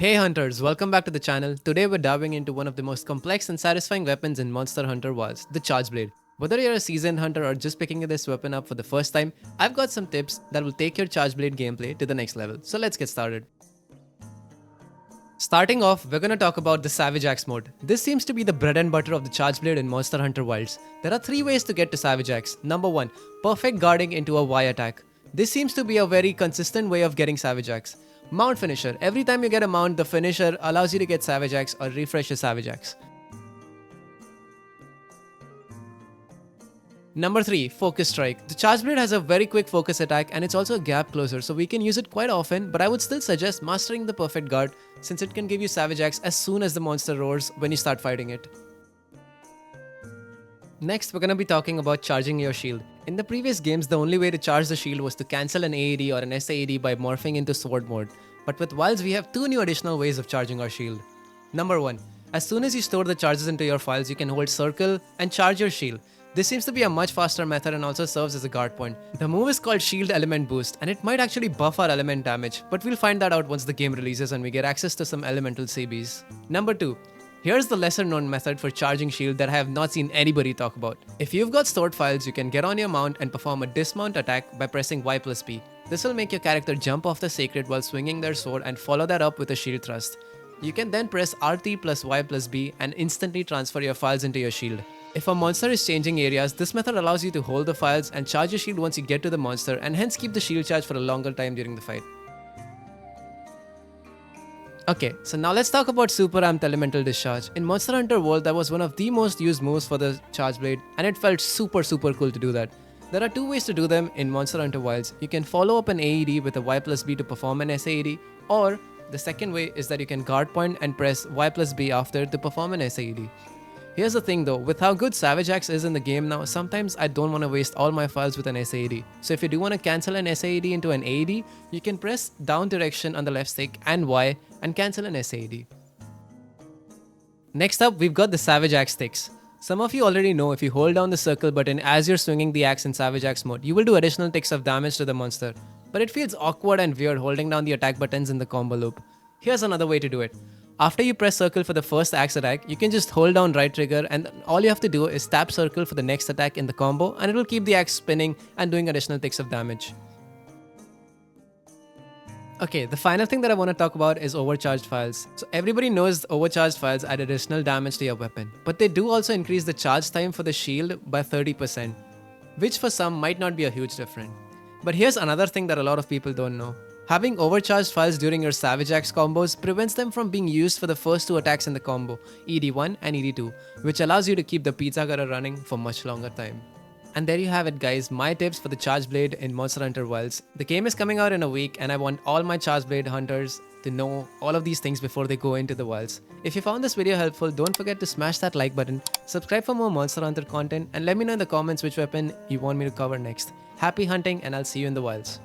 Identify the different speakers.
Speaker 1: Hey hunters, welcome back to the channel. Today we're diving into one of the most complex and satisfying weapons in Monster Hunter Wilds, the Charge Blade. Whether you're a seasoned hunter or just picking this weapon up for the first time, I've got some tips that will take your Charge Blade gameplay to the next level. So let's get started. Starting off, we're gonna talk about the Savage Axe mode. This seems to be the bread and butter of the Charge Blade in Monster Hunter Wilds. There are 3 ways to get to Savage Axe. Number 1, perfect guarding into a Y attack. This seems to be a very consistent way of getting Savage Axe. Mount Finisher. Every time you get a mount, the finisher allows you to get Savage Axe or refresh your Savage Axe. Number 3, Focus Strike. The Charge Blade has a very quick focus attack and it's also a gap closer, so we can use it quite often, but I would still suggest mastering the perfect guard since it can give you Savage Axe as soon as the monster roars when you start fighting it. Next, we're gonna be talking about charging your shield. In the previous games, the only way to charge the shield was to cancel an AED or an SAED by morphing into sword mode. But with Wilds, we have 2 new additional ways of charging our shield. Number 1, as soon as you store the charges into your files, you can hold circle and charge your shield. This seems to be a much faster method and also serves as a guard point. The move is called Shield Element Boost and it might actually buff our element damage, but we'll find that out once the game releases and we get access to some elemental CBs. Number 2, here's the lesser known method for charging shield that I have not seen anybody talk about. If you've got stored files, you can get on your mount and perform a dismount attack by pressing Y plus B. This will make your character jump off the sacred while swinging their sword and follow that up with a shield thrust. You can then press RT plus Y plus B and instantly transfer your files into your shield. If a monster is changing areas, this method allows you to hold the files and charge your shield once you get to the monster and hence keep the shield charge for a longer time during the fight. Okay, so now let's talk about Super Amped Elemental Discharge. In Monster Hunter World, that was one of the most used moves for the Charge Blade and it felt super cool to do that. There are 2 ways to do them in Monster Hunter Wilds. You can follow up an AED with a Y plus B to perform an SAED, or the second way is that you can guard point and press Y plus B after to perform an SAED. Here's the thing though, with how good Savage Axe is in the game now, sometimes I don't want to waste all my files with an SAED. So if you do want to cancel an SAED into an AED, you can press down direction on the left stick and Y and cancel an SAED. Next up, we've got the Savage Axe sticks. Some of you already know if you hold down the circle button as you're swinging the axe in Savage Axe mode, you will do additional ticks of damage to the monster. But it feels awkward and weird holding down the attack buttons in the combo loop. Here's another way to do it. After you press circle for the first axe attack, you can just hold down right trigger and all you have to do is tap circle for the next attack in the combo and it will keep the axe spinning and doing additional ticks of damage. Okay, the final thing that I want to talk about is Overcharged Phials. So everybody knows Overcharged Phials add additional damage to your weapon, but they do also increase the charge time for the shield by 30%, which for some might not be a huge difference. But here's another thing that a lot of people don't know. Having Overcharged Phials during your Savage Axe combos prevents them from being used for the first 2 attacks in the combo, ED1 and ED2, which allows you to keep the pizza cutter running for much longer time. And there you have it guys, my tips for the Charge Blade in Monster Hunter Wilds. The game is coming out in a week and I want all my Charge Blade hunters to know all of these things before they go into the wilds. If you found this video helpful, don't forget to smash that like button, subscribe for more Monster Hunter content and let me know in the comments which weapon you want me to cover next. Happy hunting and I'll see you in the wilds.